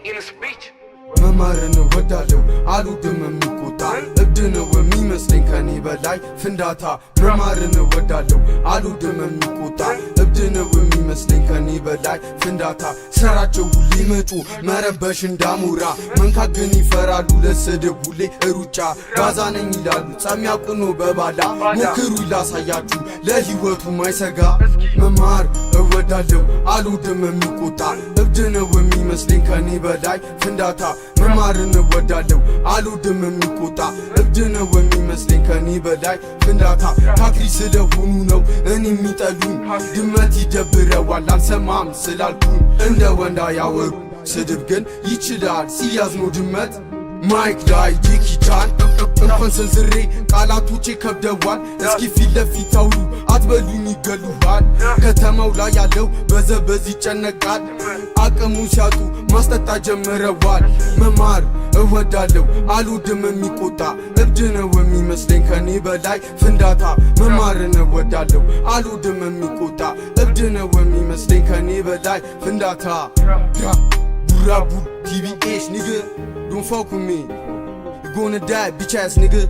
in speech. መማርን ወዳለው አልወድም የሚቆጣ እብድ ነው የሚመስለኝ ከኔ በላይ ፍንዳታ መማርን ወዳለው አልወድም የሚቆጣ እብድ ነው የሚመስለኝ ከኔ በላይ ፍንዳታ ስራቸው ሁሌ መጩ መረበሽ እንዳሞራ መንካት ግን ይፈራሉ ለስድብ ሁሌ ሩጫ ጋዛ ነኝ ይላሉ ጻሚያቁኖ በባላ ሞክሩ ላሳያችሁ ለህይወቱ ማይሰጋ መማር እወዳለው አልወድም የሚቆጣ እብድ ነው የሚመስለኝ ከኔ በላይ ፍንዳታ መማርን እወዳለው አልወድም የሚቆጣ እብድ ነው የሚመስለኝ ከኔ በላይ ፍንዳታ ታክሪ ስለሆኑ ነው እኔ የሚጠሉኝ ድመት ይደብረዋል አልሰማም ስላልኩኝ እንደ ወንዳ ያወሩ ስድብ ግን ይችላል ሲያዝኖ ድመት ማይክ ላይ ጂኪቻን እንኳን ሰንዝሬ ቃላቶቼ ከብደዋል እስኪ ፊት ለፊት አውሩ አትበሉኝ ይገሉሃል ከተማው ላይ ያለው በዘበዝ ይጨነቃል አቅሙ ሲያጡ ማስጠጣ ጀምረዋል መማር እወዳለው አልወድም የሚቆጣ እብድ ነው የሚመስለኝ ከኔ በላይ ፍንዳታ መማርን እወዳለው አልወድም የሚቆጣ እብድ ነው የሚመስለኝ ከኔ በላይ ፍንዳታ ቡራቡ TBH nigga don't fuck with me you gonna die bitch ass nigga